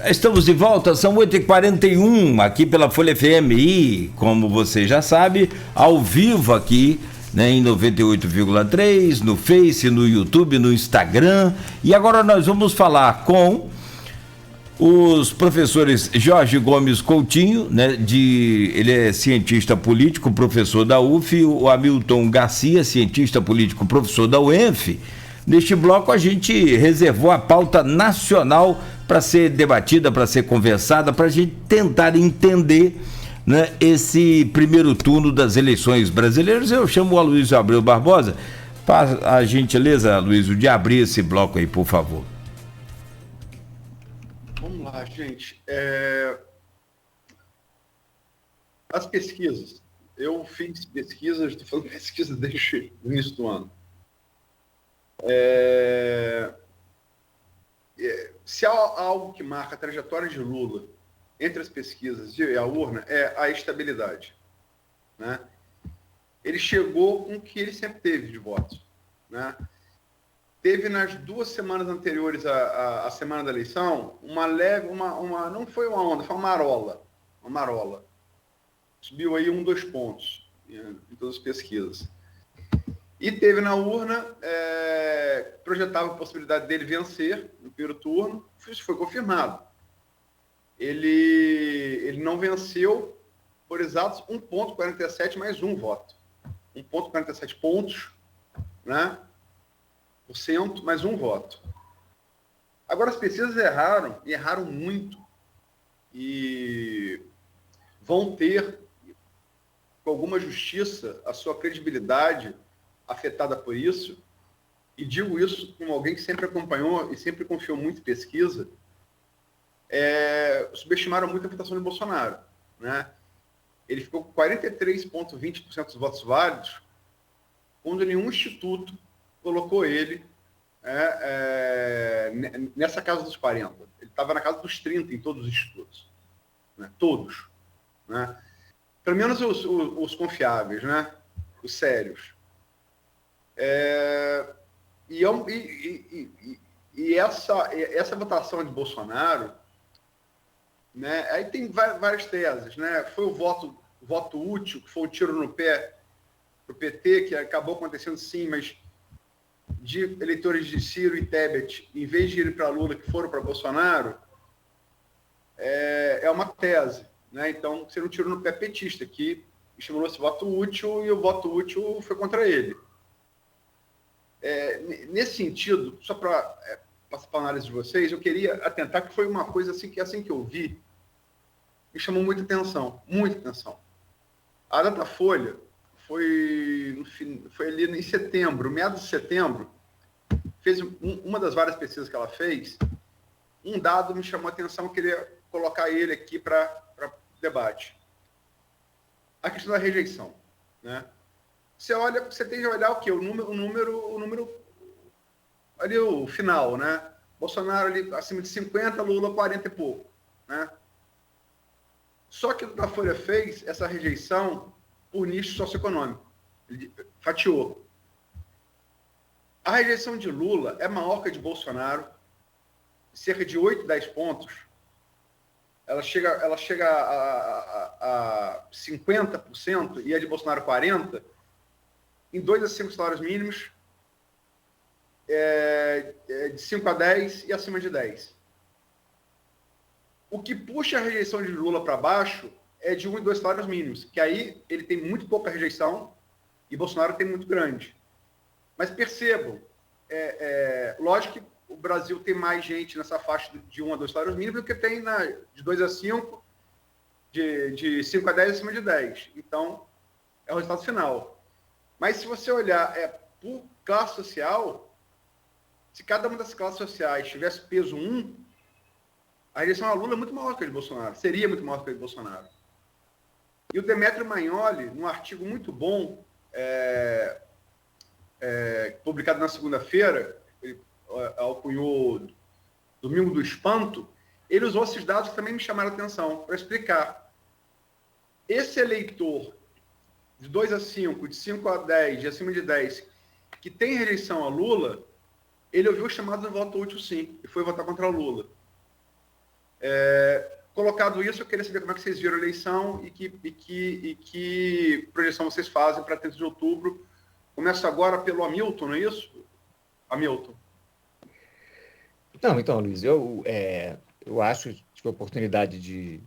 Estamos de volta, são 8h41 aqui pela Folha FM e, como você já sabe, ao vivo aqui, né, em 98,3, no Face, no YouTube, no Instagram. E agora nós vamos falar com os professores Jorge Gomes Coutinho, né, ele é cientista político, professor da UF, o Hamilton Garcia, cientista político, professor da UENF. Neste bloco a gente reservou a pauta nacional para ser debatida, para ser conversada, para a gente tentar entender, né, esse primeiro turno das eleições brasileiras. Eu chamo o Aloysio Abreu Barbosa. Faz a gentileza, Aloysio, de abrir esse bloco aí, por favor. Vamos lá, gente. As pesquisas. Eu fiz pesquisas, estou falando pesquisa desde o início do ano. Se há algo que marca a trajetória de Lula entre as pesquisas e a urna, é a estabilidade, né? Ele chegou com o que ele sempre teve de votos, né? Teve nas 2 semanas anteriores à semana da eleição uma leve, não foi uma onda, foi uma marola. Subiu aí 2 pontos em todas as pesquisas. E teve na urna, projetava a possibilidade dele vencer no primeiro turno, isso foi confirmado. Ele não venceu por exatos 1,47 mais um voto. 1,47 pontos, né? Por cento mais um voto. Agora, as pesquisas erraram muito, e vão ter, com alguma justiça, a sua credibilidade afetada por isso, e digo isso como alguém que sempre acompanhou e sempre confiou muito em pesquisa. Subestimaram muito a votação de Bolsonaro, né? Ele ficou com 43,20% dos votos válidos, quando nenhum instituto colocou ele nessa casa dos 40. Ele estava na casa dos 30 em todos os institutos, né? Todos, né? Pelo menos os confiáveis, né? Os sérios. Essa votação de Bolsonaro, né, aí tem várias teses, né? Foi o voto útil, que foi um tiro no pé para o PT, que acabou acontecendo sim, mas de eleitores de Ciro e Tebet, em vez de ir para Lula, que foram para Bolsonaro, é uma tese, né? Então, seria um tiro no pé petista, que estimulou esse voto útil, e o voto útil foi contra ele. Nesse sentido, só para passar para a análise de vocês, eu queria atentar que foi uma coisa assim que eu vi, me chamou muita atenção, muita atenção. A Datafolha foi ali em setembro, meados de setembro, fez uma das várias pesquisas que ela fez. Um dado me chamou a atenção, eu queria colocar ele aqui para debate. A questão da rejeição, né? Você tem que olhar o quê? O número ali, o final, né? Bolsonaro ali acima de 50, Lula 40 e pouco, né? Só que o Datafolha fez essa rejeição por nicho socioeconômico. Ele fatiou. A rejeição de Lula é maior que a de Bolsonaro, cerca de 8, 10 pontos. Ela chega a 50%, e a de Bolsonaro 40%, em 2 a 5 salários mínimos, de 5 a 10 e acima de 10. O que puxa a rejeição de Lula para baixo é de 1 e 2 salários mínimos, que aí ele tem muito pouca rejeição e Bolsonaro tem muito grande. Mas percebam, lógico que o Brasil tem mais gente nessa faixa de 1 a 2 salários mínimos do que tem de 2 a 5, de 5 a 10 acima de 10. Então, é o resultado final. Mas se você olhar por classe social, se cada uma das classes sociais tivesse peso 1, a rejeição a Lula é muito maior que a de Bolsonaro, seria muito maior que a de Bolsonaro. E o Demetrio Magnoli, num artigo muito bom, publicado na segunda-feira, ele alcunhou Domingo do Espanto, ele usou esses dados que também me chamaram a atenção, para explicar. Esse eleitor de 2 a 5, de 5 a 10, de acima de 10, que tem rejeição a Lula, ele ouviu o chamado de voto útil sim, e foi votar contra o Lula. Colocado isso, eu queria saber como é que vocês viram a eleição e que projeção vocês fazem para 30 de outubro. Começa agora pelo Hamilton, não é isso? Hamilton. Não, então, Luiz, eu acho que tive a oportunidade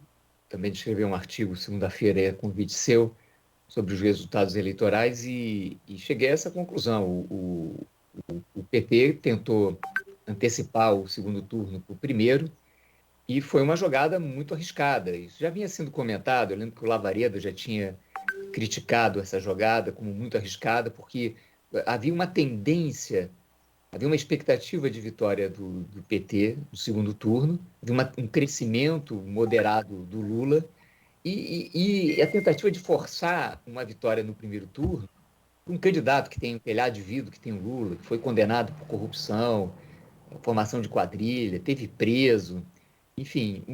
também de escrever um artigo segunda-feira, convite seu, sobre os resultados eleitorais e cheguei a essa conclusão. O PT tentou antecipar o segundo turno para o primeiro e foi uma jogada muito arriscada. Isso já vinha sendo comentado, eu lembro que o Lavareda já tinha criticado essa jogada como muito arriscada, porque havia uma tendência, havia uma expectativa de vitória do PT no segundo turno, havia um crescimento moderado do Lula, e a tentativa de forçar uma vitória no primeiro turno, um candidato que tem um telhado de vidro, que tem o Lula, que foi condenado por corrupção, formação de quadrilha, teve preso, enfim,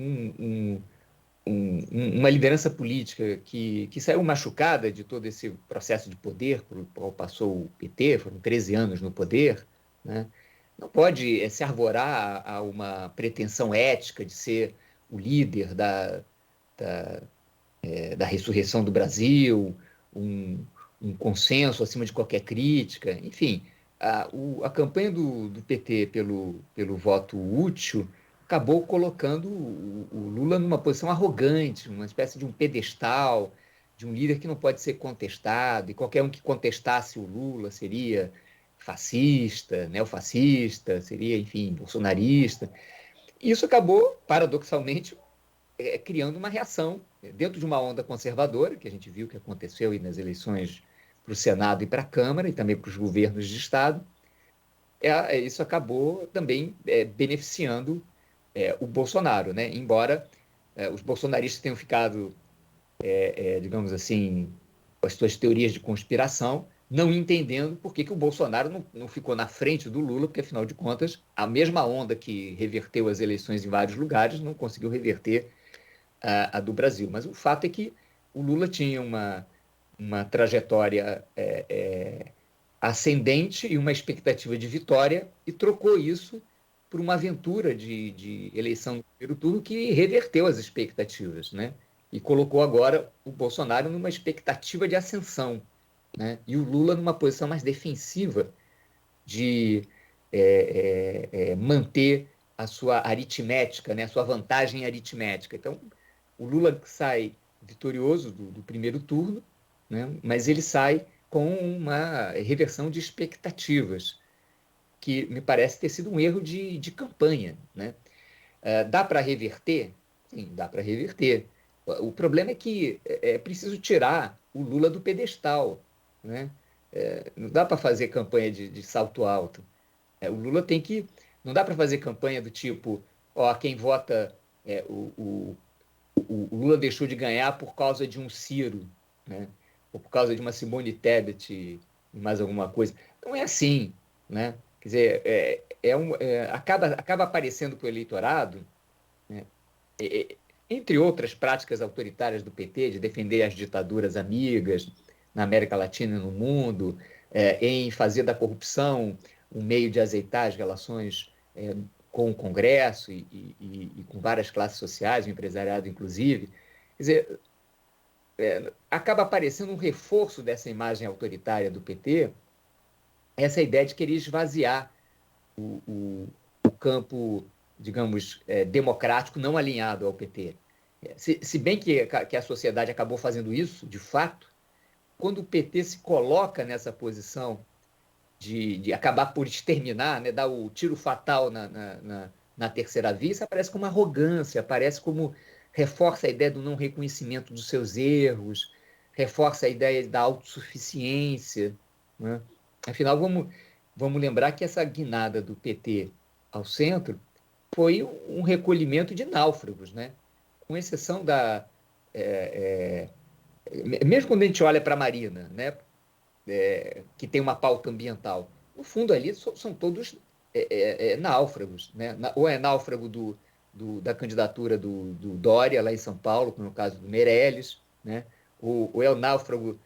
uma liderança política que saiu machucada de todo esse processo de poder, por qual passou o PT, foram 13 anos no poder, né? Não pode se arvorar a uma pretensão ética de ser o líder da ressurreição do Brasil, um consenso acima de qualquer crítica, enfim, a campanha do PT pelo voto útil acabou colocando o Lula numa posição arrogante, uma espécie de um pedestal, de um líder que não pode ser contestado, e qualquer um que contestasse o Lula seria fascista, neofascista, seria, enfim, bolsonarista. E isso acabou, paradoxalmente, criando uma reação dentro de uma onda conservadora, que a gente viu que aconteceu aí nas eleições para o Senado e para a Câmara, e também para os governos de Estado. Isso acabou também beneficiando o Bolsonaro, né? Embora os bolsonaristas tenham ficado, digamos assim, com as suas teorias de conspiração, não entendendo por que o Bolsonaro não ficou na frente do Lula, porque, afinal de contas, a mesma onda que reverteu as eleições em vários lugares não conseguiu reverter a do Brasil. Mas o fato é que o Lula tinha uma trajetória ascendente e uma expectativa de vitória e trocou isso por uma aventura de eleição no primeiro turno que reverteu as expectativas, né? E colocou agora o Bolsonaro numa expectativa de ascensão, né? E o Lula numa posição mais defensiva de manter a sua aritmética, né? A sua vantagem aritmética. Então, o Lula sai vitorioso do primeiro turno, né? Mas ele sai com uma reversão de expectativas, que me parece ter sido um erro de campanha, né? Dá para reverter? Sim, dá para reverter. O problema é que é preciso tirar o Lula do pedestal, né? Não dá para fazer campanha de salto alto. O Lula tem que... Não dá para fazer campanha do tipo, quem vota... o Lula deixou de ganhar por causa de um Ciro, né? Ou por causa de uma Simone Tebet e mais alguma coisa. Não é assim, né? Quer dizer, acaba aparecendo para o eleitorado, né? Entre outras práticas autoritárias do PT, de defender as ditaduras amigas na América Latina e no mundo, em fazer da corrupção um meio de azeitar as relações com o Congresso e com várias classes sociais, o empresariado inclusive. Quer dizer, acaba aparecendo um reforço dessa imagem autoritária do PT, essa ideia de querer esvaziar o campo, digamos, democrático não alinhado ao PT. Se bem que a sociedade acabou fazendo isso, de fato, quando o PT se coloca nessa posição de acabar por exterminar, né, dar o tiro fatal na terceira via, isso aparece como arrogância, aparece como... reforça a ideia do não reconhecimento dos seus erros, reforça a ideia da autossuficiência, né? Afinal, vamos lembrar que essa guinada do PT ao centro foi um recolhimento de náufragos, né? Com exceção mesmo quando a gente olha para a Marina, né? Que tem uma pauta ambiental, no fundo ali são todos náufragos, né? Ou é náufrago da candidatura do Dória, lá em São Paulo, como no caso do Meirelles, né? Ou é o náufrago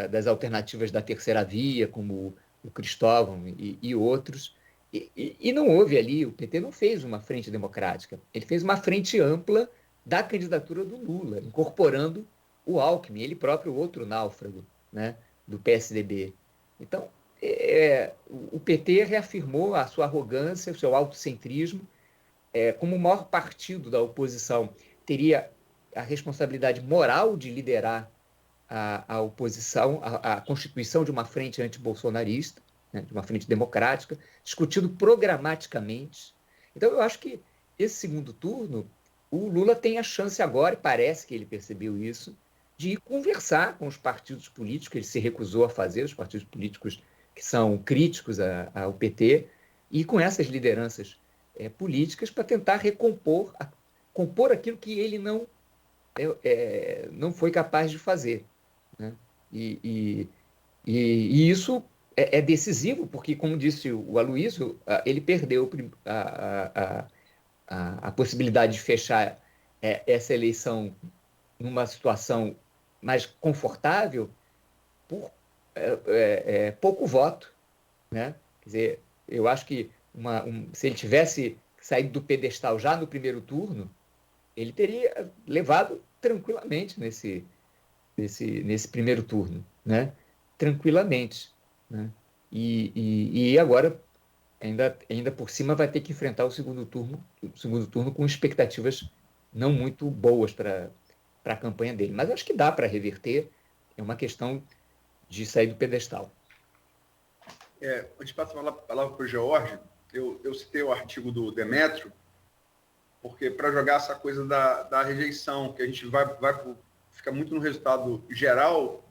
das alternativas da terceira via, como o Cristóvão e outros. E não houve ali, o PT não fez uma frente democrática, ele fez uma frente ampla da candidatura do Lula, incorporando o Alckmin, ele próprio outro náufrago, né, do PSDB. Então, o PT reafirmou a sua arrogância, o seu autocentrismo, como o maior partido da oposição, teria a responsabilidade moral de liderar a oposição, a constituição de uma frente antibolsonarista, né, de uma frente democrática, discutido programaticamente. Então, eu acho que esse segundo turno, o Lula tem a chance agora, e parece que ele percebeu isso, de ir conversar com os partidos políticos, que ele se recusou a fazer, os partidos políticos que são críticos ao PT, e com essas lideranças políticas para tentar compor aquilo que ele não foi capaz de fazer. Né? E isso é decisivo, porque, como disse o Aloysio, ele perdeu a possibilidade de fechar essa eleição numa situação mais confortável por pouco voto. Né? Quer dizer, eu acho que se ele tivesse saído do pedestal já no primeiro turno, ele teria levado tranquilamente nesse primeiro turno, né? Tranquilamente, né? E agora, ainda por cima, vai ter que enfrentar o segundo turno com expectativas não muito boas para a campanha dele. Mas acho que dá para reverter, é uma questão de sair do pedestal. Antes de passar a palavra para o George, eu citei o artigo do Demétrio, porque para jogar essa coisa da rejeição, que a gente vai fica muito no resultado geral,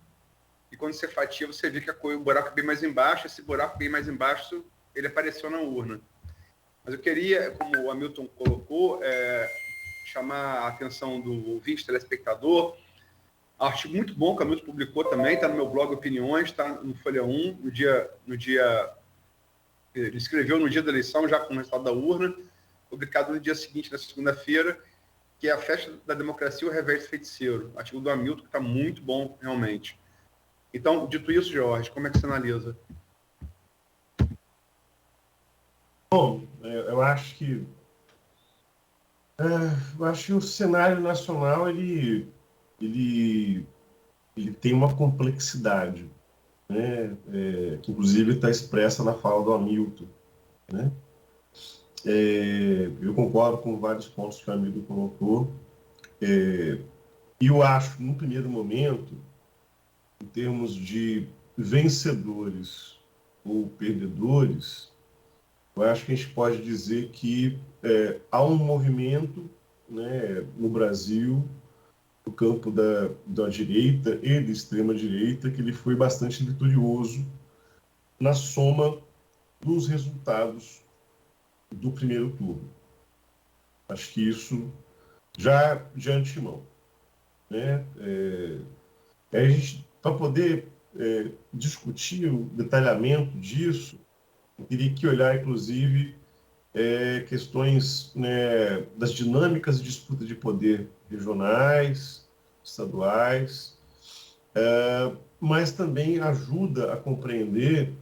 e quando você fatia, você vê que o buraco é bem mais embaixo, esse buraco bem mais embaixo, ele apareceu na urna. Mas eu queria, como o Hamilton colocou, chamar a atenção do ouvinte, telespectador, artigo muito bom que o Hamilton publicou também, está no meu blog Opiniões, está no Folha 1, ele escreveu no dia da eleição, já com o resultado da urna, publicado no dia seguinte, na segunda-feira, que é a festa da democracia, o reverso feiticeiro. Artigo do Hamilton, que está muito bom, realmente. Então, dito isso, Jorge, como é que você analisa? Bom, eu acho que o cenário nacional ele tem uma complexidade, né? Que inclusive está expressa na fala do Hamilton, né? Eu concordo com vários pontos que o Hamilton colocou, e eu acho, num primeiro momento, em termos de vencedores ou perdedores, eu acho que a gente pode dizer que há um movimento, né, no Brasil, no campo da direita e da extrema-direita, que ele foi bastante vitorioso na soma dos resultados do primeiro turno. Acho que isso já de antemão. Né? A gente, para poder discutir o detalhamento disso, eu teria que olhar, inclusive, questões, né, das dinâmicas de disputa de poder regionais, estaduais, mas também ajuda a compreender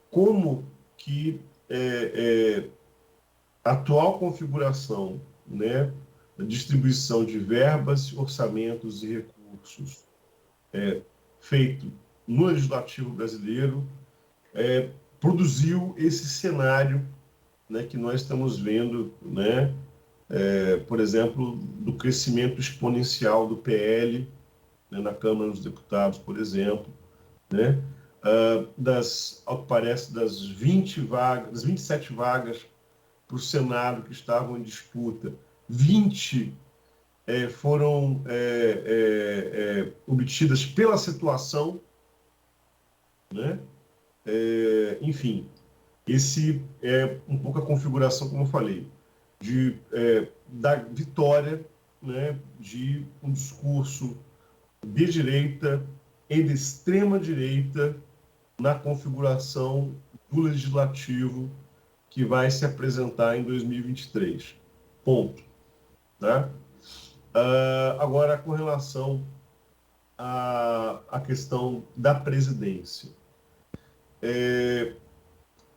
como que a atual configuração, né, da distribuição de verbas, orçamentos e recursos feito no legislativo brasileiro produziu esse cenário, né, que nós estamos vendo, né, por exemplo, do crescimento exponencial do PL, né, na Câmara dos Deputados, por exemplo, né, ao que parece, das 27 vagas para o Senado que estavam em disputa, 20 foram obtidas pela situação, né? Enfim, esse é um pouco a configuração, como eu falei, da vitória, né, de um discurso de direita e de extrema-direita na configuração do legislativo que vai se apresentar em 2023. Ponto. Tá? Agora, com relação à questão da presidência.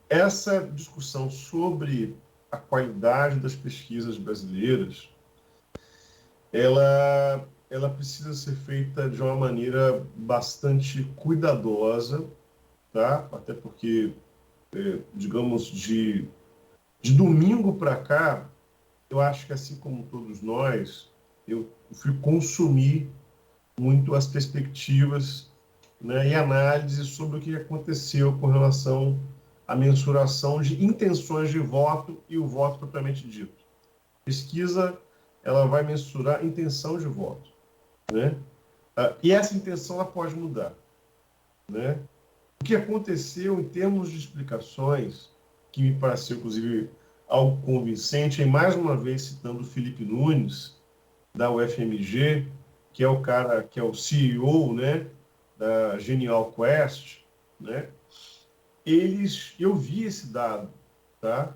essa discussão sobre a qualidade das pesquisas brasileiras, ela precisa ser feita de uma maneira bastante cuidadosa, tá? Até porque, digamos, de domingo para cá, eu acho que, assim como todos nós, eu fui consumir muito as perspectivas, né, e análise sobre o que aconteceu com relação à mensuração de intenções de voto e o voto propriamente dito. Pesquisa, ela vai mensurar intenção de voto, né? E essa intenção ela pode mudar, né? O que aconteceu em termos de explicações, que me pareceu, inclusive, algo convincente, e mais uma vez citando o Felipe Nunes, da UFMG, que é o cara, que é o CEO, né, da Genial Quest, né? Eu vi esse dado, tá?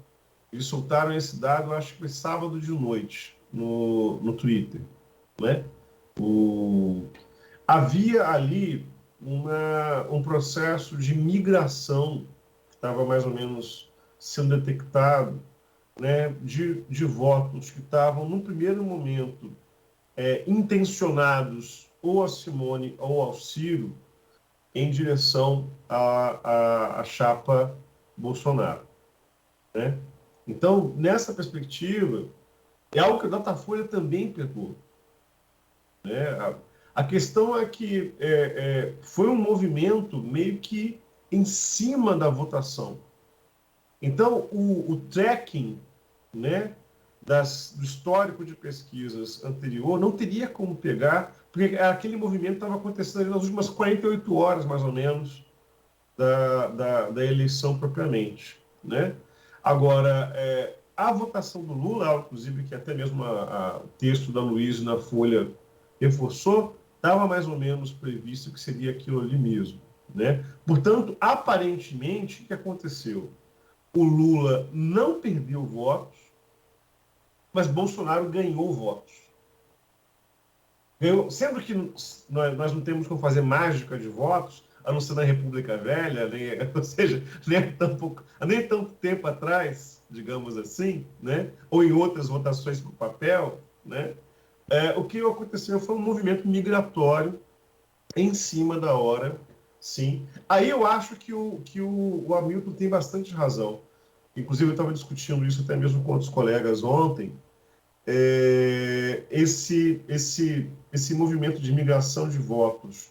Eles soltaram esse dado, acho que foi sábado de noite, no Twitter, né? Havia ali um processo de migração que estava mais ou menos sendo detectado, né, de votos que estavam, no primeiro momento, intencionados ou a Simone ou ao Ciro em direção à chapa Bolsonaro, né? Então, nessa perspectiva, é algo que a Datafolha também pegou, né? A questão é que foi um movimento meio que em cima da votação. Então, o tracking, né, do histórico de pesquisas anterior não teria como pegar, porque aquele movimento estava acontecendo nas últimas 48 horas, mais ou menos, da eleição propriamente, né? Agora, a votação do Lula, inclusive, que até mesmo o texto da Luiz na Folha reforçou, estava mais ou menos previsto que seria aquilo ali mesmo, né? Portanto, aparentemente, o que aconteceu? O Lula não perdeu votos, mas Bolsonaro ganhou votos. Sendo que nós não temos como fazer mágica de votos, a não ser na República Velha, ou seja, nem tanto tempo atrás, digamos assim, né? Ou em outras votações por papel, né? O que aconteceu foi um movimento migratório em cima da hora, sim. Aí eu acho que o Hamilton tem bastante razão. Inclusive, eu estava discutindo isso até mesmo com outros colegas ontem. Esse movimento de migração de votos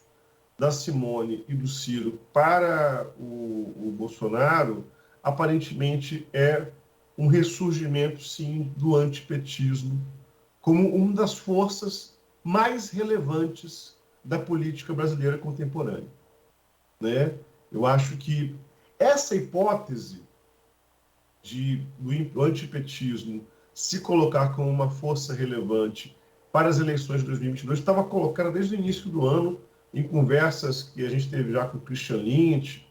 da Simone e do Ciro para o Bolsonaro, aparentemente é um ressurgimento, sim, do antipetismo como uma das forças mais relevantes da política brasileira contemporânea, né? Eu acho que essa hipótese do antipetismo se colocar como uma força relevante para as eleições de 2022 estava colocada desde o início do ano em conversas que a gente teve já com o Christian Lynch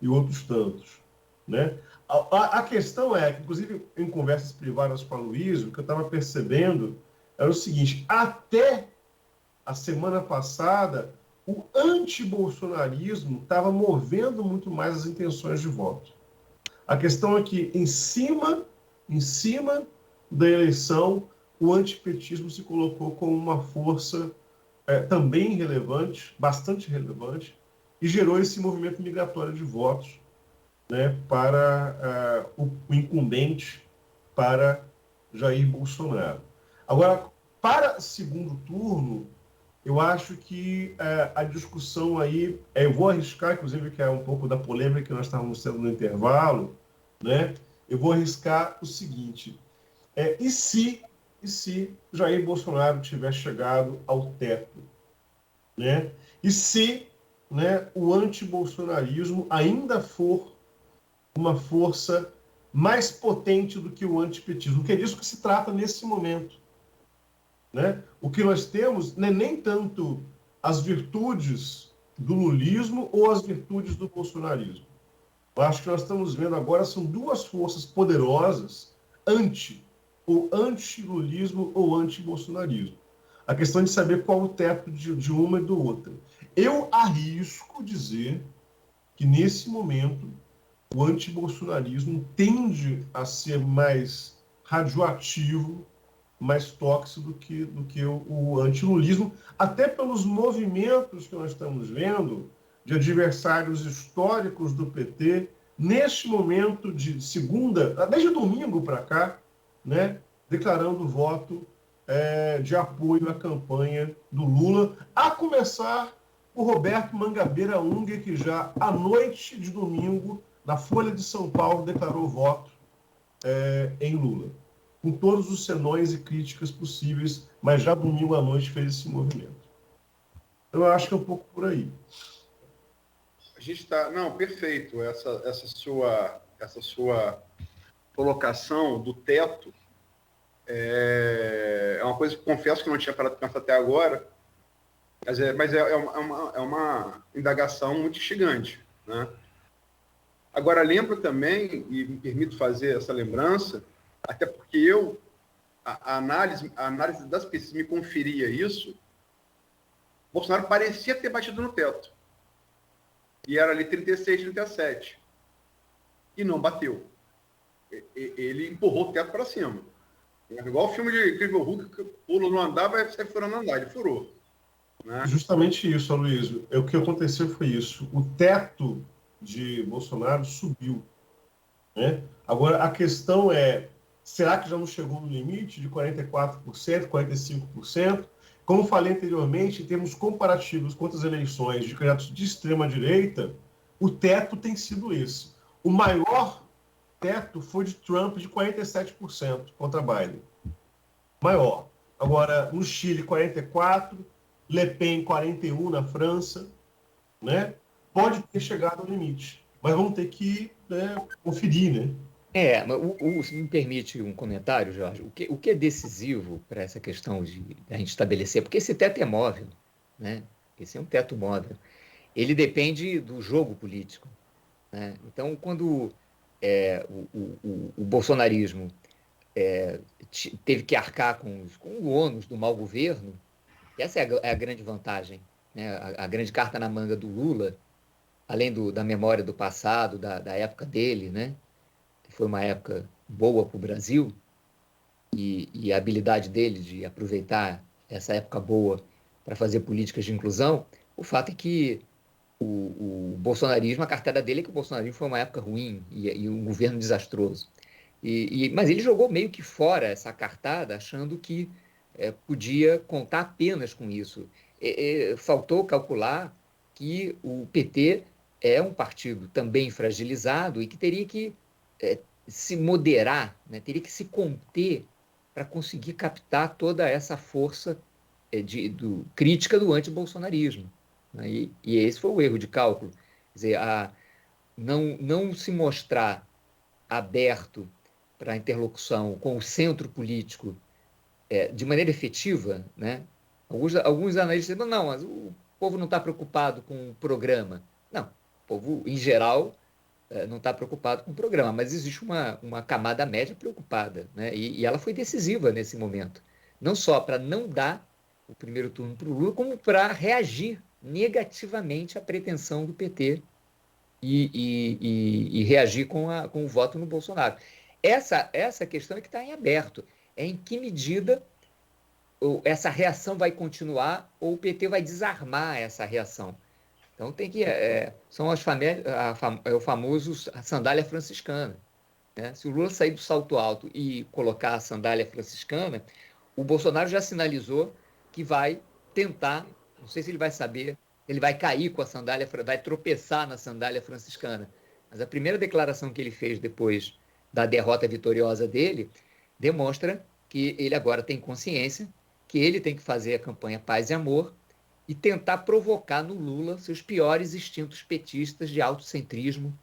e outros tantos, né? A questão é que, inclusive, em conversas privadas com a Luiz, o que eu estava percebendo era o seguinte: até a semana passada, o antibolsonarismo estava movendo muito mais as intenções de voto. A questão é que, em cima da eleição, o antipetismo se colocou como uma força também relevante, bastante relevante, e gerou esse movimento migratório de votos, né, para o incumbente, para Jair Bolsonaro. Agora, para segundo turno, eu acho que a discussão aí, eu vou arriscar, inclusive, que é um pouco da polêmica que nós estávamos tendo no intervalo, né? Eu vou arriscar o seguinte: e se Jair Bolsonaro tiver chegado ao teto, né? E se, né, o antibolsonarismo ainda for uma força mais potente do que o antipetismo, que é disso que se trata nesse momento, né? O que nós temos não é nem tanto as virtudes do lulismo ou as virtudes do bolsonarismo. Eu acho que nós estamos vendo agora são duas forças poderosas ou anti-lulismo ou anti-bolsonarismo. A questão de saber qual o teto de uma e do outra. Eu arrisco dizer que, nesse momento, o antibolsonarismo tende a ser mais radioativo, mais tóxico do que o antilulismo, até pelos movimentos que nós estamos vendo de adversários históricos do PT, neste momento de segunda, desde domingo para cá, né, declarando voto de apoio à campanha do Lula, a começar o Roberto Mangabeira Unger, que já à noite de domingo, na Folha de São Paulo, declarou voto em Lula, com todos os senões e críticas possíveis, mas já domingo à noite fez esse movimento. Eu acho que é um pouco por aí. A gente está... Não, perfeito. Essa sua colocação do teto é uma coisa que confesso que não tinha parado de pensar até agora, mas é uma indagação muito instigante, né? Agora, lembro também, e me permito fazer essa lembrança, até porque a análise das pesquisas me conferia isso, Bolsonaro parecia ter batido no teto. E era ali 36, 37. E não bateu. Ele empurrou o teto para cima. Igual o filme de Incrível Hulk, que pula no andar, vai sair furando andar. Ele furou. Né? Justamente isso, Aloysio. O que aconteceu foi isso. O teto de Bolsonaro subiu. Né? Agora, a questão é, será que já não chegou no limite de 44%, 45%? Como falei anteriormente, em termos comparativos com outras eleições de candidatos de extrema-direita, o teto tem sido esse. O maior teto foi de Trump, de 47% contra Biden. Maior. Agora, no Chile, 44%, Le Pen, 41% na França, né? Pode ter chegado ao limite, mas vamos ter que conferir, né? Se me permite um comentário, Jorge, o que é decisivo para essa questão de a gente estabelecer, porque esse teto é móvel, né? Esse é um teto móvel, ele depende do jogo político, né? Então, quando o bolsonarismo teve que arcar com o ônus do mau governo, essa é a grande vantagem, né? A grande carta na manga do Lula, além da memória do passado, da época dele, né? Foi uma época boa para o Brasil, e a habilidade dele de aproveitar essa época boa para fazer políticas de inclusão, o fato é que o bolsonarismo, a carteira dele é que o bolsonarismo foi uma época ruim e um governo desastroso. Mas ele jogou meio que fora essa cartada, achando que podia contar apenas com isso. Faltou calcular que o PT é um partido também fragilizado e que teria que se moderar, né? Teria que se conter para conseguir captar toda essa força crítica do antibolsonarismo. Né? E esse foi o erro de cálculo. Quer dizer, não se mostrar aberto para a interlocução com o centro político de maneira efetiva, né? Alguns analistas dizem, não, mas o povo não está preocupado com o programa. Não, o povo, em geral, não está preocupado com o programa, mas existe uma camada média preocupada, né? E ela foi decisiva nesse momento, não só para não dar o primeiro turno para o Lula, como para reagir negativamente à pretensão do PT e reagir com o voto no Bolsonaro. Essa questão é que está em aberto. É em que medida essa reação vai continuar ou o PT vai desarmar essa reação. Então tem que são o famoso sandália franciscana, né? Se o Lula sair do salto alto e colocar a sandália franciscana, o Bolsonaro já sinalizou que vai tentar, não sei se ele vai saber, ele vai cair com a sandália, vai tropeçar na sandália franciscana. Mas a primeira declaração que ele fez depois da derrota vitoriosa dele demonstra que ele agora tem consciência que ele tem que fazer a campanha Paz e Amor e tentar provocar no Lula seus piores instintos petistas de autocentrismo,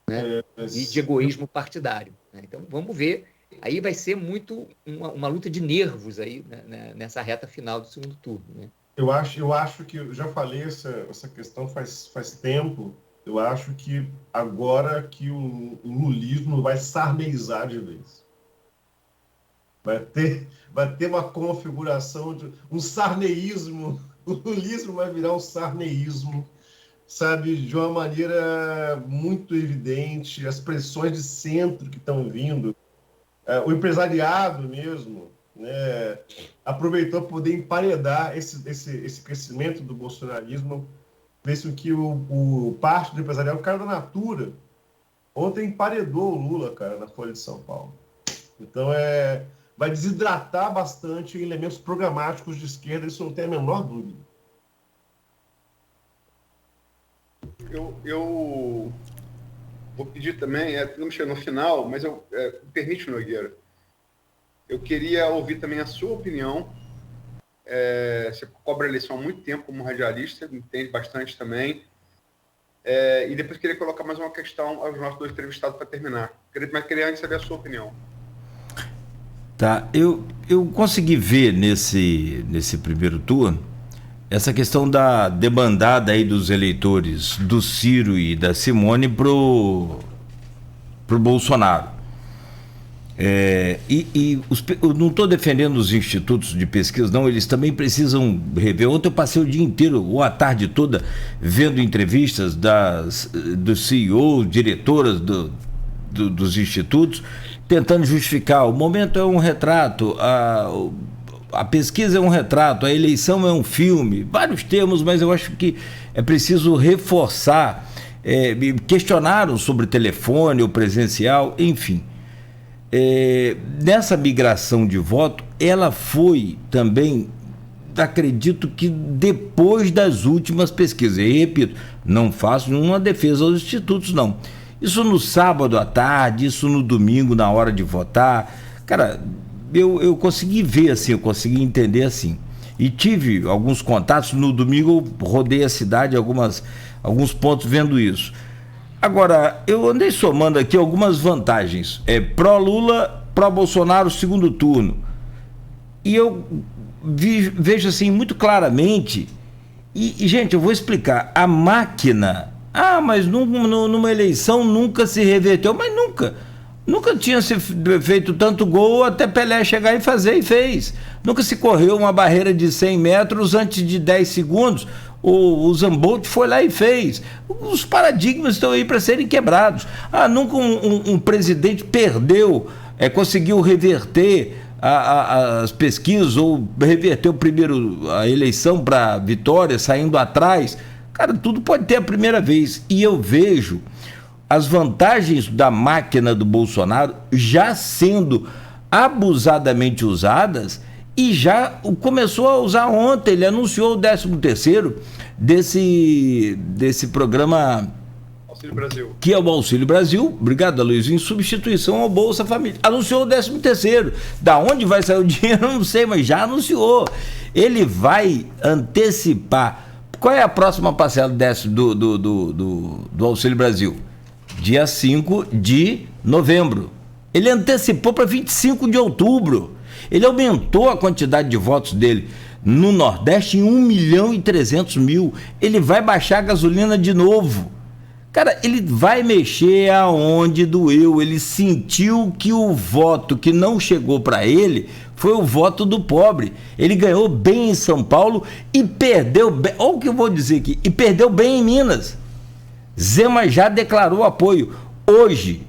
né? E de egoísmo partidário. Né? Então, vamos ver. Aí vai ser muito uma luta de nervos aí, né, nessa reta final do segundo turno. Né? Eu acho que, eu já falei essa questão faz tempo, eu acho que agora que o lulismo vai sarneizar de vez. Vai ter uma configuração de um sarneísmo. O lulismo vai virar um sarneísmo sabe, de uma maneira muito evidente, as pressões de centro que estão vindo, o empresariado mesmo, né, aproveitou para poder emparedar esse crescimento do bolsonarismo, fez com que o parte do empresariado, o cara da Natura, ontem emparedou o Lula, cara, na Folha de São Paulo. Então, vai desidratar bastante elementos programáticos de esquerda, isso não tem a menor dúvida. Eu vou pedir também, não chega no final, mas me permite, Nogueira, eu queria ouvir também a sua opinião. Você cobra a eleição há muito tempo como radialista, entende bastante também. E depois queria colocar mais uma questão aos nossos dois entrevistados para terminar. Mas queria antes saber a sua opinião. Tá, eu consegui ver nesse primeiro turno essa questão da debandada aí dos eleitores do Ciro e da Simone pro Bolsonaro. Eu não estou defendendo os institutos de pesquisa, não, eles também precisam rever. Ontem eu passei o dia inteiro, ou a tarde toda, vendo entrevistas dos CEOs, diretoras dos institutos, tentando justificar. O momento é um retrato, a pesquisa é um retrato, a eleição é um filme, vários termos, mas eu acho que é preciso reforçar. Questionaram sobre telefone ou presencial, enfim. Nessa migração de voto, ela foi também, acredito que depois das últimas pesquisas. E repito, não faço nenhuma defesa aos institutos, não. Isso no sábado à tarde, isso no domingo na hora de votar. Cara, eu consegui ver assim, eu consegui entender assim. E tive alguns contatos. No domingo eu rodei a cidade, alguns pontos vendo isso. Agora, eu andei somando aqui algumas vantagens. Pró-Lula, pró-Bolsonaro, segundo turno. E eu vejo assim muito claramente. E, gente, eu vou explicar. A máquina... mas numa eleição nunca se reverteu. Mas nunca tinha se feito tanto gol até Pelé chegar e fazer, e fez. Nunca se correu uma barreira de 100 metros antes de 10 segundos. O Zambolt foi lá e fez. Os paradigmas estão aí para serem quebrados. Nunca um presidente perdeu, conseguiu reverter as pesquisas ou reverteu a eleição para vitória, saindo atrás. Cara, tudo pode ter a primeira vez. E eu vejo as vantagens da máquina do Bolsonaro já sendo abusadamente usadas. E já começou a usar ontem. Ele anunciou o 13º desse programa Auxílio Brasil, que é o Auxílio Brasil. Obrigado, Luizinho. Em substituição ao Bolsa Família. Anunciou o 13º. Da onde vai sair o dinheiro, eu não sei, mas já anunciou. Ele vai antecipar. Qual é a próxima parcela do Auxílio Brasil? Dia 5 de novembro. Ele antecipou para 25 de outubro. Ele aumentou a quantidade de votos dele no Nordeste em 1.300.000. Ele vai baixar a gasolina de novo. Cara, ele vai mexer aonde doeu. Ele sentiu que o voto que não chegou para ele foi o voto do pobre. Ele ganhou bem em São Paulo e perdeu bem. Olha o que eu vou dizer aqui. E perdeu bem em Minas. Zema já declarou apoio. Hoje,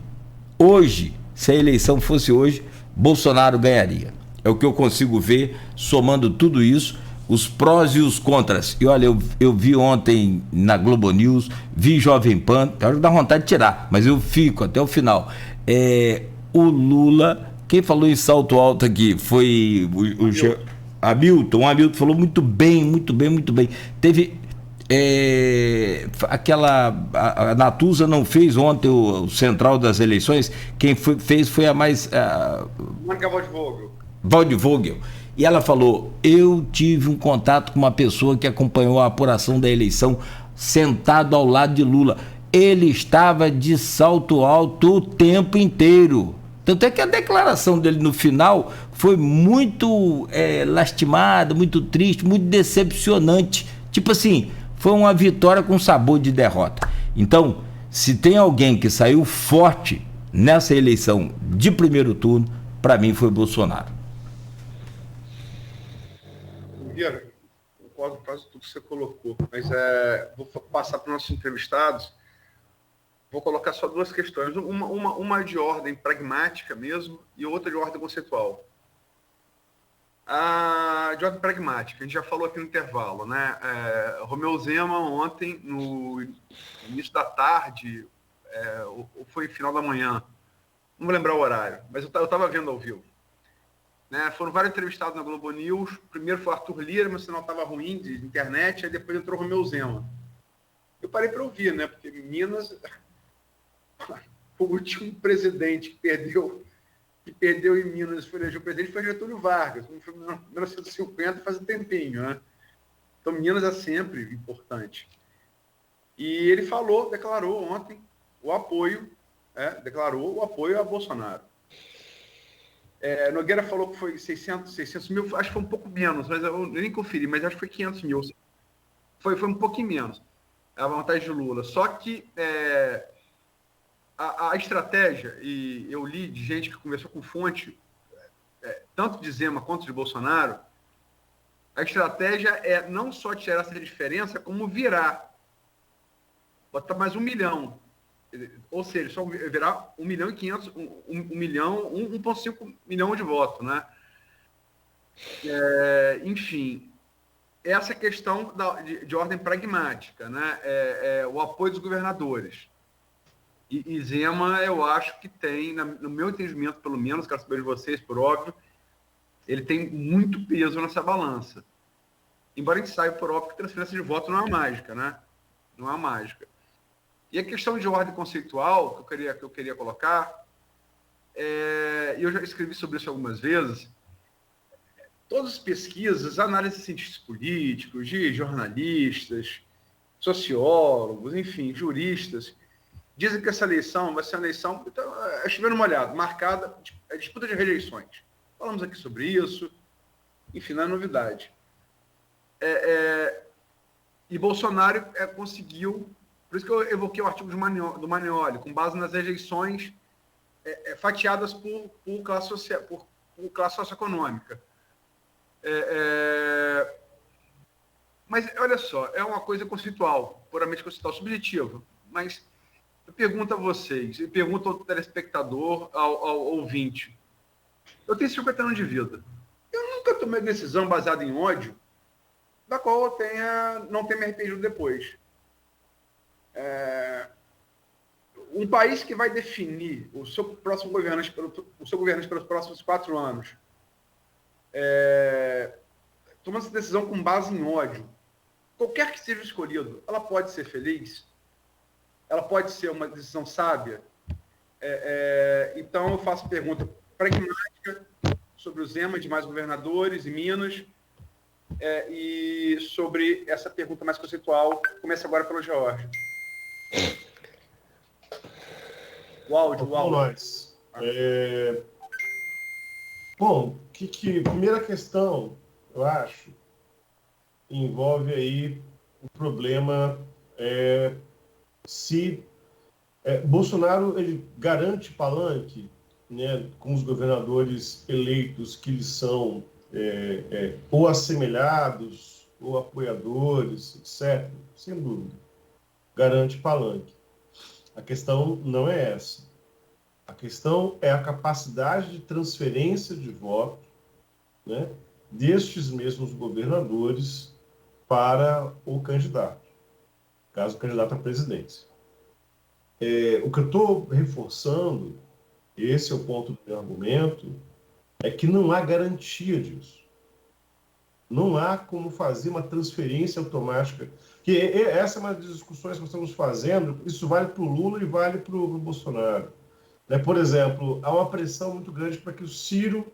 se a eleição fosse hoje, Bolsonaro ganharia. É o que eu consigo ver, somando tudo isso, os prós e os contras. E olha, eu vi ontem na Globo News, vi Jovem Pan, dá vontade de tirar, mas eu fico até o final. O Lula, quem falou em salto alto aqui foi o Hamilton. O Hamilton falou muito bem. Teve a Natuza não fez ontem o central das eleições. Quem fez foi a mais... Mônica Waldvogel. E ela falou: eu tive um contato com uma pessoa que acompanhou a apuração da eleição sentado ao lado de Lula. Ele estava de salto alto o tempo inteiro. Tanto é que a declaração dele no final foi muito lastimada, muito triste, muito decepcionante. Tipo assim, foi uma vitória com sabor de derrota. Então, se tem alguém que saiu forte nessa eleição de primeiro turno, para mim foi Bolsonaro. concordo com quase tudo que você colocou, mas vou passar para os nossos entrevistados. Vou colocar só duas questões, uma de ordem pragmática mesmo e outra de ordem conceitual. De ordem pragmática, a gente já falou aqui no intervalo, né? Romeu Zema ontem, no início da tarde, ou foi final da manhã, não vou lembrar o horário, mas eu estava vendo ao vivo. Né? Foram vários entrevistados na Globo News. Primeiro foi Arthur Lira, mas o sinal estava ruim de internet, aí depois entrou Romeu Zema. Eu parei para ouvir, né? Porque Minas, o último presidente que perdeu em Minas, foi eleger o presidente, foi Getúlio Vargas, foi em 1950, faz um tempinho, né? Então, Minas é sempre importante. E ele declarou ontem o apoio, declarou o apoio a Bolsonaro. Nogueira falou que foi 600 mil, acho que foi um pouco menos, mas eu nem conferi, mas acho que foi 500 mil. Foi um pouquinho menos a vantagem de Lula. Só que a estratégia, e eu li de gente que conversou com fonte, tanto de Zema quanto de Bolsonaro, a estratégia é não só tirar essa diferença, como virar. Botar mais 1 milhão. Ou seja, só virar 1 milhão e 500, 1,5 milhão de votos, né? Enfim, essa questão de ordem pragmática, né? O apoio dos governadores. E Zema, eu acho que tem, no meu entendimento, pelo menos, quero saber de vocês, por óbvio, ele tem muito peso nessa balança. Embora a gente saiba, por óbvio, que transferência de voto não é mágica, né? Não é mágica. E a questão de ordem conceitual que eu queria colocar, e eu já escrevi sobre isso algumas vezes, todas as pesquisas, análises de cientistas políticos, de jornalistas, sociólogos, enfim, juristas, dizem que essa eleição vai ser uma eleição, estiver uma olhada, marcada, disputa de reeleições. Falamos aqui sobre isso, enfim, não é novidade. E Bolsonaro conseguiu, por isso que eu evoquei o artigo do Manioli, com base nas rejeições fatiadas por classe socioeconômica. Mas, olha só, é uma coisa conceitual, puramente conceitual, subjetiva. Mas eu pergunto a vocês, e pergunto ao telespectador, ao ouvinte. Eu tenho 50 anos de vida. Eu nunca tomei decisão baseada em ódio, da qual eu não tenha me arrependido depois. Um país que vai definir o seu próximo governante, pelos próximos 4 anos, tomando essa decisão com base em ódio, qualquer que seja escolhido, ela pode ser feliz? Ela pode ser uma decisão sábia? Então, eu faço pergunta pragmática sobre o Zema, de mais governadores em Minas, e sobre essa pergunta mais conceitual, começa agora pelo George. O áudio. Nós. Bom, primeira questão, eu acho, envolve aí o problema se Bolsonaro ele garante palanque, né, com os governadores eleitos que lhes são ou assemelhados ou apoiadores, etc. Sem dúvida, garante palanque. A questão não é essa. A questão é a capacidade de transferência de voto, né, destes mesmos governadores para o candidato, caso o candidato à presidência. O que eu estou reforçando, esse é o ponto do meu argumento, é que não há garantia disso. Não há como fazer uma transferência automática. Que essa é uma das discussões que nós estamos fazendo, isso vale para o Lula e vale para o Bolsonaro. Por exemplo, há uma pressão muito grande para que o Ciro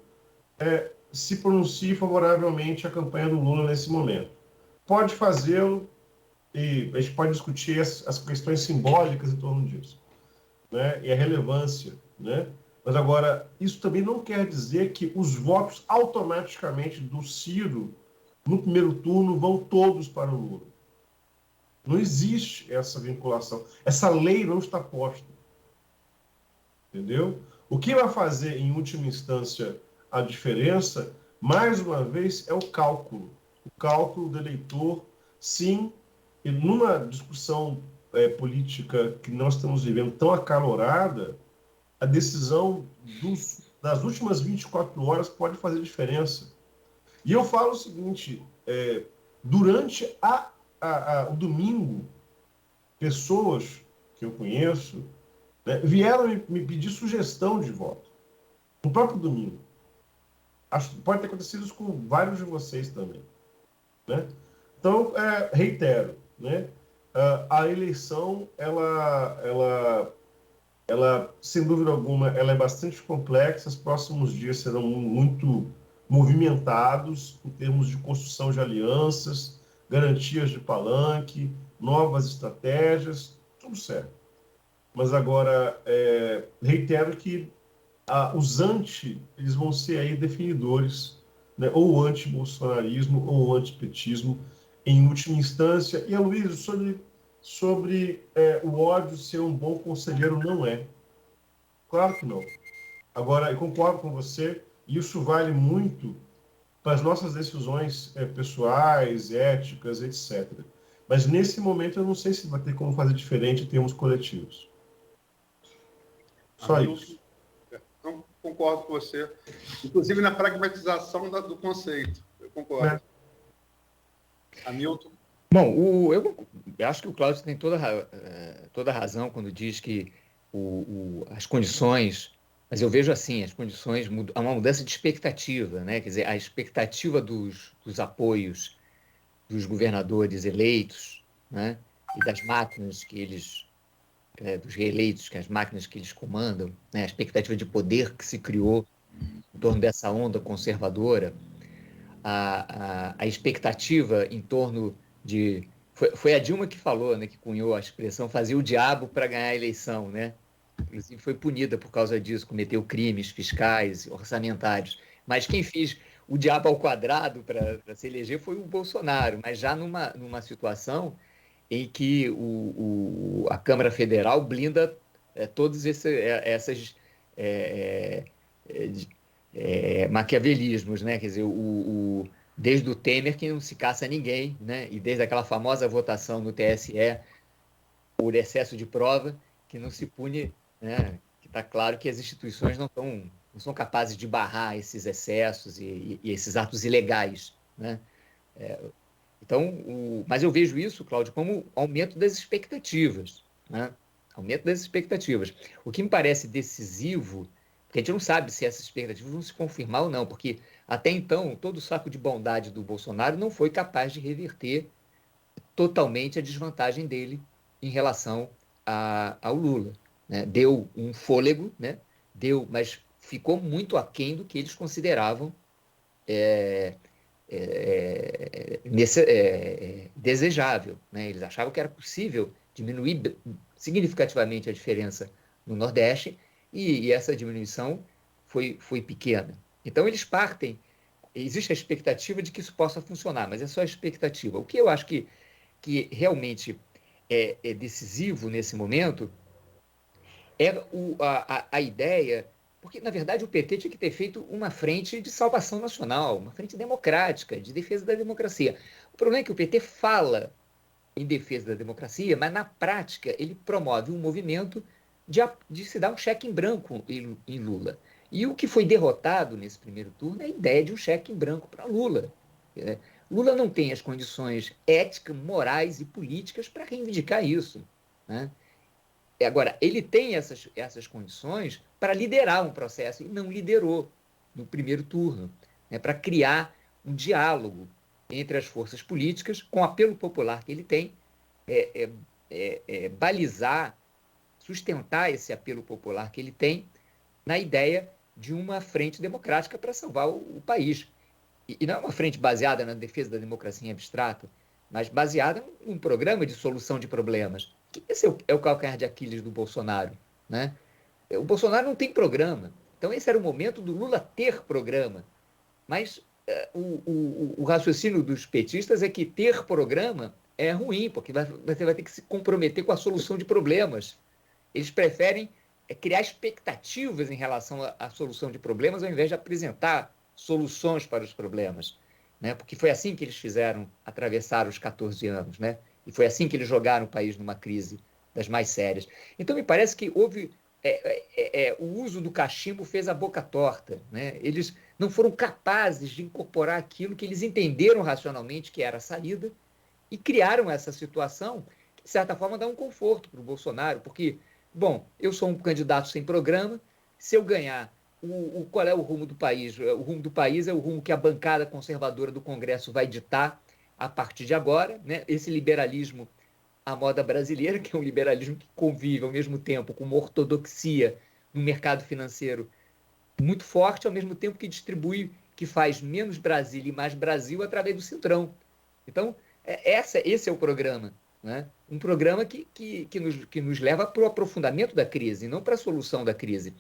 se pronuncie favoravelmente à campanha do Lula nesse momento. Pode fazê-lo, e a gente pode discutir as questões simbólicas em torno disso, né? E a relevância, né? Mas agora, isso também não quer dizer que os votos automaticamente do Ciro no primeiro turno vão todos para o Lula. Não existe essa vinculação. Essa lei não está posta. Entendeu? O que vai fazer, em última instância, a diferença, mais uma vez, é o cálculo. o cálculo do eleitor, sim, e numa discussão política que nós estamos vivendo tão acalorada, a decisão das últimas 24 horas pode fazer diferença. E eu falo o seguinte, durante o domingo, pessoas que eu conheço, né, vieram me pedir sugestão de voto, no próprio domingo. Acho que pode ter acontecido isso com vários de vocês também. Né? Então, reitero, né, a eleição, ela, sem dúvida alguma, ela é bastante complexa, os próximos dias serão muito movimentados em termos de construção de alianças, garantias de palanque, novas estratégias, tudo certo. Mas agora, reitero que os eles vão ser aí definidores, né? Ou o anti-bolsonarismo ou o antipetismo em última instância. E, Aloysio, sobre o ódio ser um bom conselheiro, não é. Claro que não. Agora, eu concordo com você, e isso vale muito para as nossas decisões pessoais, éticas, etc. Mas, nesse momento, eu não sei se vai ter como fazer diferente em termos coletivos. Só isso. Então, concordo com você. Inclusive na pragmatização do conceito. Eu concordo. Hamilton? Bom, eu acho que o Cláudio tem toda a razão quando diz que as condições, mas eu vejo assim, as condições, há uma mudança de expectativa, né? Quer dizer, a expectativa dos apoios dos governadores eleitos, né? E das máquinas que eles, dos reeleitos, que as máquinas que eles comandam, né? A expectativa de poder que se criou em torno dessa onda conservadora, a expectativa em torno de... Foi a Dilma que falou, né, que cunhou a expressão fazer o diabo para ganhar a eleição, né? Inclusive foi punida por causa disso, cometeu crimes fiscais, orçamentários. Mas quem fez o diabo ao quadrado para se eleger foi o Bolsonaro, mas já numa situação em que a Câmara Federal blinda todos essas maquiavelismos, né? Quer dizer, desde o Temer que não se caça ninguém, né? E desde aquela famosa votação no TSE por excesso de prova, que não se pune, né? Que está claro que as instituições não são capazes de barrar esses excessos e esses atos ilegais, né? Então, mas eu vejo isso, Cláudio, como aumento das expectativas, né? Aumento das expectativas. O que me parece decisivo, porque a gente não sabe se essas expectativas vão se confirmar ou não, porque até então todo o saco de bondade do Bolsonaro não foi capaz de reverter totalmente a desvantagem dele em relação ao Lula, né? Deu um fôlego, né? Mas ficou muito aquém do que eles consideravam desejável, né? Eles achavam que era possível diminuir significativamente a diferença no Nordeste e essa diminuição foi pequena. Então eles partem, existe a expectativa de que isso possa funcionar, mas é só a expectativa. O que eu acho que realmente é decisivo nesse momento é a ideia, porque, na verdade, o PT tinha que ter feito uma frente de salvação nacional, uma frente democrática, de defesa da democracia. O problema é que o PT fala em defesa da democracia, mas, na prática, ele promove um movimento de se dar um cheque em branco em Lula. E o que foi derrotado nesse primeiro turno é a ideia de um cheque em branco para Lula. Lula não tem as condições éticas, morais e políticas para reivindicar isso, né? Agora, ele tem essas condições para liderar um processo, e não liderou no primeiro turno, né, para criar um diálogo entre as forças políticas, com o apelo popular que ele tem, balizar, sustentar esse apelo popular que ele tem na ideia de uma frente democrática para salvar o país. E não é uma frente baseada na defesa da democracia em abstrato, mas baseada num programa de solução de problemas. Esse é o calcanhar de Aquiles do Bolsonaro, né? O Bolsonaro não tem programa. Então, esse era o momento do Lula ter programa. Mas o raciocínio dos petistas é que ter programa é ruim, porque você vai ter que se comprometer com a solução de problemas. Eles preferem criar expectativas em relação à solução de problemas, ao invés de apresentar soluções para os problemas. né? Porque foi assim que eles fizeram atravessar os 14 anos, né? E foi assim que eles jogaram o país numa crise das mais sérias. Então, me parece que houve... o uso do cachimbo fez a boca torta, né? Eles não foram capazes de incorporar aquilo que eles entenderam racionalmente que era a saída e criaram essa situação que, de certa forma, dá um conforto para o Bolsonaro, porque, bom, eu sou um candidato sem programa, se eu ganhar, qual é o rumo do país? O rumo do país é o rumo que a bancada conservadora do Congresso vai ditar a partir de agora, né? Esse liberalismo à moda brasileira, que é um liberalismo que convive ao mesmo tempo com uma ortodoxia no mercado financeiro muito forte, ao mesmo tempo que distribui, que faz menos Brasília e mais Brasil através do Centrão. Então, esse é o programa, né? Um programa que nos leva para o aprofundamento da crise, não para a solução da crise.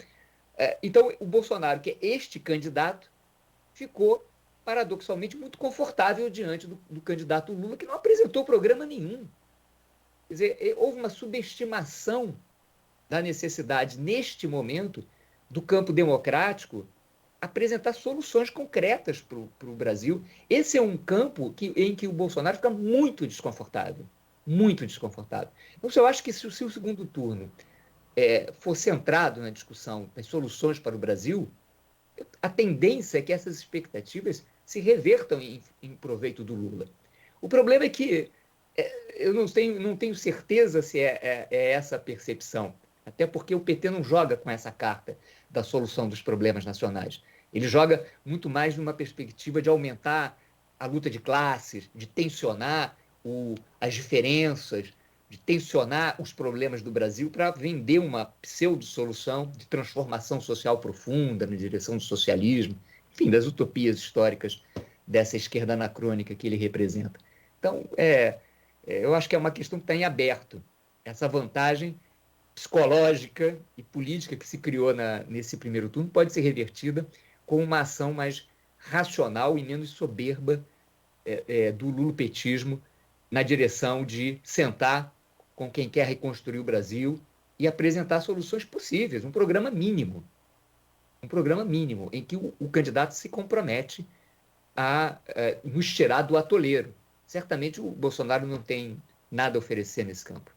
Então, o Bolsonaro, que é este candidato, ficou, paradoxalmente, muito confortável diante do candidato Lula, que não apresentou programa nenhum. Quer dizer, houve uma subestimação da necessidade, neste momento, do campo democrático apresentar soluções concretas para o Brasil. Esse é um campo em que o Bolsonaro fica muito desconfortável. Muito desconfortável. Então, eu acho que se o segundo turno for centrado na discussão das soluções para o Brasil, a tendência é que essas expectativas se revertam em proveito do Lula. O problema é que eu não tenho certeza se é essa a percepção, até porque o PT não joga com essa carta da solução dos problemas nacionais. Ele joga muito mais numa perspectiva de aumentar a luta de classes, de tensionar as diferenças, de tensionar os problemas do Brasil para vender uma pseudo-solução de transformação social profunda na direção do socialismo, enfim, das utopias históricas dessa esquerda anacrônica que ele representa. Então, eu acho que é uma questão que está em aberto. Essa vantagem psicológica e política que se criou nesse primeiro turno pode ser revertida com uma ação mais racional e menos soberba do lulopetismo na direção de sentar com quem quer reconstruir o Brasil e apresentar soluções possíveis, um programa mínimo em que o candidato se compromete a nos tirar do atoleiro. Certamente o Bolsonaro não tem nada a oferecer nesse campo.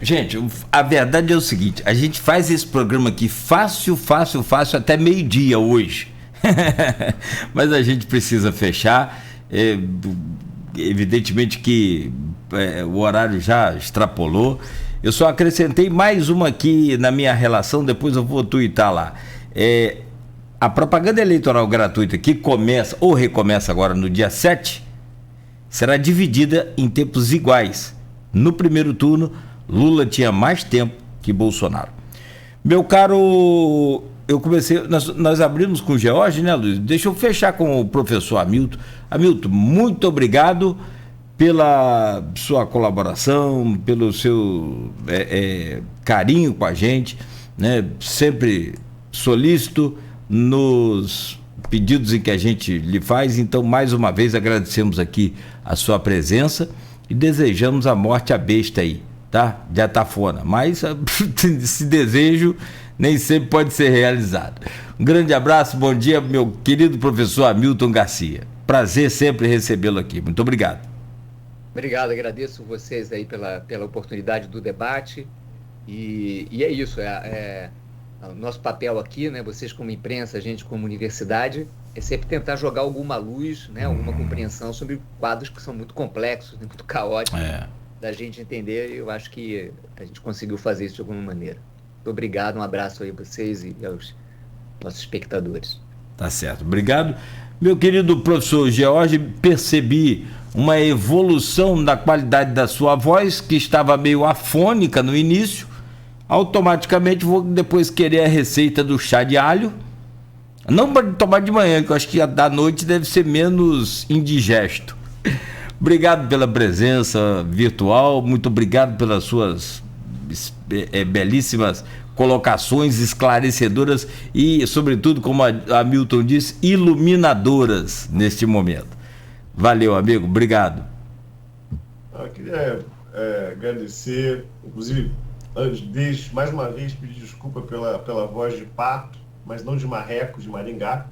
Gente, a verdade é o seguinte, a gente faz esse programa aqui fácil até meio-dia hoje. Mas a gente precisa fechar. Evidentemente que o horário já extrapolou. Eu só acrescentei mais uma aqui na minha relação, depois eu vou tuitar lá. A propaganda eleitoral gratuita que começa ou recomeça agora no dia 7 será dividida em tempos iguais. No primeiro turno, Lula tinha mais tempo que Bolsonaro. Meu caro, nós abrimos com o George, né, Luiz? Deixa eu fechar com o professor Hamilton. Hamilton, muito obrigado pela sua colaboração, pelo seu carinho com a gente, né? Sempre solícito nos pedidos em que a gente lhe faz. Então, mais uma vez, agradecemos aqui a sua presença e desejamos a morte à besta aí, tá? De Atafona. Mas esse desejo nem sempre pode ser realizado. Um grande abraço, bom dia, meu querido professor Hamilton Garcia. Prazer sempre recebê-lo aqui. Muito obrigado. Obrigado, agradeço vocês aí pela oportunidade do debate. E é isso, o nosso papel aqui, né, vocês como imprensa, a gente como universidade, é sempre tentar jogar alguma luz, né, alguma compreensão sobre quadros que são muito complexos, né, muito caóticos, da gente entender, e eu acho que a gente conseguiu fazer isso de alguma maneira. Muito obrigado, um abraço aí a vocês e aos nossos espectadores. Tá certo, obrigado. Meu querido professor George, percebi uma evolução na qualidade da sua voz, que estava meio afônica no início. Automaticamente vou depois querer a receita do chá de alho. Não para tomar de manhã, que eu acho que da noite deve ser menos indigesto. Obrigado pela presença virtual, muito obrigado pelas suas belíssimas colocações esclarecedoras e, sobretudo, como a Milton disse, iluminadoras neste momento. Valeu, amigo, obrigado. Eu queria agradecer, inclusive, mais uma vez pedir desculpa pela voz de pato, mas não de marreco, de Maringá.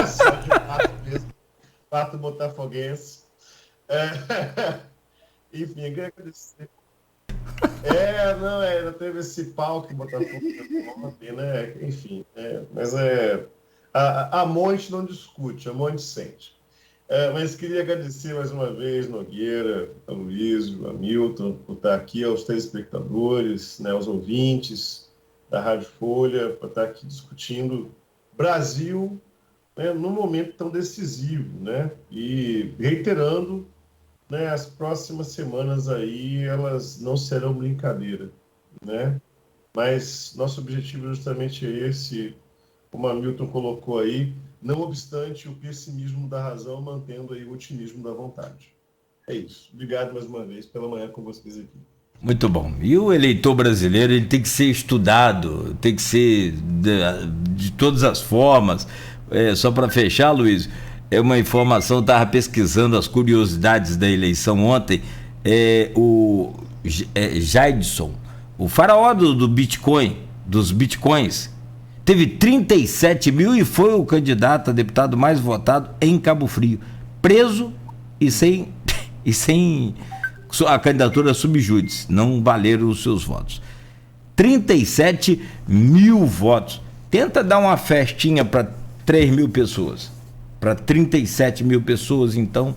Só de fato mesmo. Fato botafoguense. Enfim, eu queria agradecer. Não teve esse pau que Botafogo ontem, né? Enfim, mas amor a gente não discute, amor a gente sente. Mas queria agradecer mais uma vez, Nogueira, a Luísio, a Milton, por estar aqui, aos telespectadores, né, aos ouvintes da Rádio Folha, por estar aqui discutindo Brasil, né, num momento tão decisivo, né? E reiterando, né, as próximas semanas aí, elas não serão brincadeira, né? Mas nosso objetivo é justamente esse, como a Milton colocou aí, não obstante o pessimismo da razão, mantendo aí o otimismo da vontade. É isso. Obrigado mais uma vez pela manhã com vocês aqui. Muito bom. E o eleitor brasileiro, ele tem que ser estudado, tem que ser de todas as formas. Só para fechar, Luiz, uma informação, estava pesquisando as curiosidades da eleição ontem, o Jaidson, o faraó do Bitcoin, dos Bitcoins, teve 37 mil e foi o candidato a deputado mais votado em Cabo Frio, preso e sem a candidatura subjúdice, não valeram os seus votos. 37 mil votos. Tenta dar uma festinha para 3 mil pessoas. Para 37 mil pessoas, então,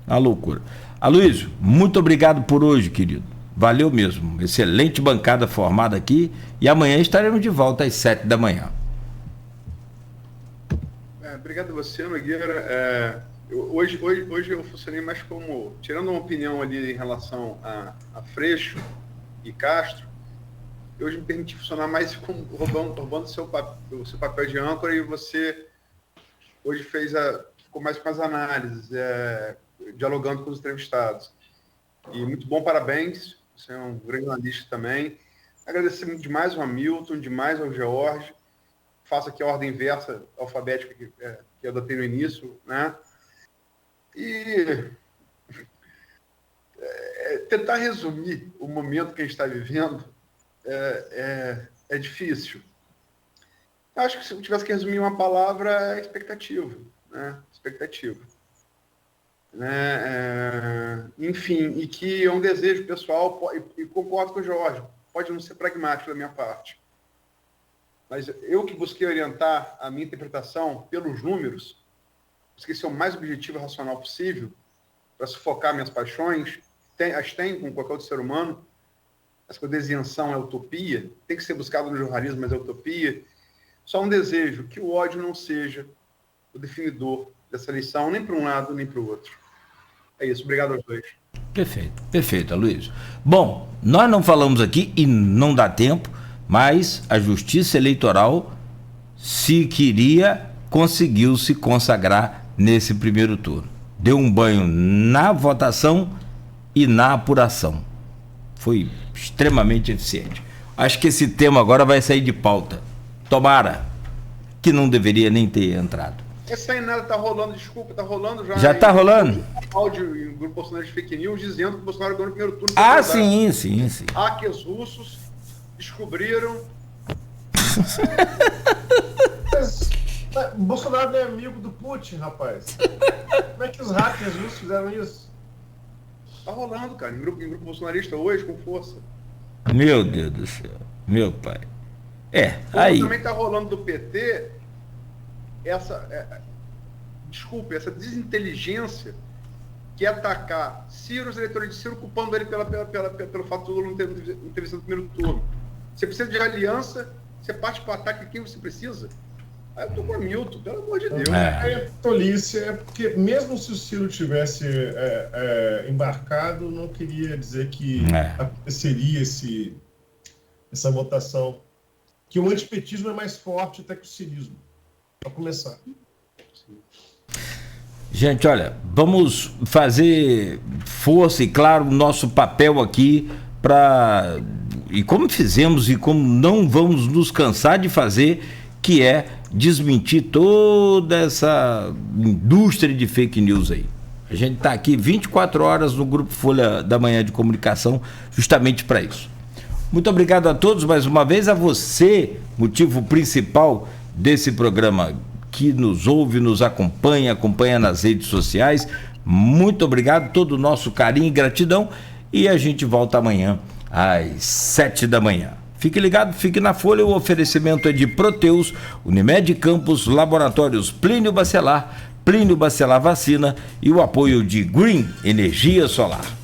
a loucura. Aloysio, muito obrigado por hoje, querido. Valeu mesmo. Excelente bancada formada aqui. E amanhã estaremos de volta às 7 da manhã. Obrigado a você, Nogueira. Hoje eu funcionei mais como, tirando uma opinião ali em relação a Freixo e Castro, hoje me permiti funcionar mais como roubando o seu papel de âncora, e você hoje ficou mais com as análises, dialogando com os entrevistados. E muito bom, parabéns, você é um grande analista também. Agradecer demais ao Hamilton, demais ao George. Faço aqui a ordem inversa alfabética que eu adotei no início, né? E tentar resumir o momento que a gente está vivendo é difícil. Eu acho que se eu tivesse que resumir uma palavra, é expectativa, né? Expectativa. Enfim, e que é um desejo pessoal, e concordo com o Jorge, pode não ser pragmático da minha parte. Mas eu que busquei orientar a minha interpretação pelos números, busquei ser o mais objetivo e racional possível, para sufocar minhas paixões, as tem com qualquer outro ser humano. Essa coisa de isenção é utopia, tem que ser buscado no jornalismo, mas é utopia. Só um desejo, que o ódio não seja o definidor dessa eleição, nem para um lado, nem para o outro. É isso, obrigado aos dois. Perfeito, Aloysio. Bom, nós não falamos aqui e não dá tempo, mas a Justiça Eleitoral, se queria, conseguiu se consagrar nesse primeiro turno. Deu um banho na votação e na apuração. Foi extremamente eficiente. Acho que esse tema agora vai sair de pauta. Tomara, que não deveria nem ter entrado. Essa aí nada tá rolando, desculpa, tá rolando já. Já tá rolando? Áudio em grupo Bolsonaro de fake news dizendo que o Bolsonaro ganhou no primeiro turno. Ah, sim. Hackers russos descobriram. Mas Bolsonaro é amigo do Putin, rapaz. Como é que os hackers russos fizeram isso? Tá rolando, cara, em grupo bolsonarista hoje, com força. Meu Deus do céu, meu pai. Aí. Também tá rolando do PT essa desinteligência que é atacar Ciro, os eleitores de Ciro, culpando ele pelo fato do Lula não ter visto no primeiro turno. Você precisa de aliança, você parte para o ataque quem você precisa. Aí eu tô com o Hamilton, pelo amor de Deus. Tolice, porque mesmo se o Ciro tivesse embarcado, não queria dizer que aconteceria essa votação. Que o antipetismo é mais forte até que o cirismo. Para começar. Gente, olha, vamos fazer força e, claro, o nosso papel aqui e como fizemos e como não vamos nos cansar de fazer, que é desmentir toda essa indústria de fake news aí. A gente está aqui 24 horas no Grupo Folha da Manhã de Comunicação justamente para isso. Muito obrigado a todos mais uma vez, a você, motivo principal desse programa que nos ouve, nos acompanha nas redes sociais. Muito obrigado, todo o nosso carinho e gratidão. E a gente volta amanhã às 7 da manhã. Fique ligado, fique na Folha. O oferecimento é de Proteus, Unimed Campos, Laboratórios Plínio Bacelar Vacina e o apoio de Green Energia Solar.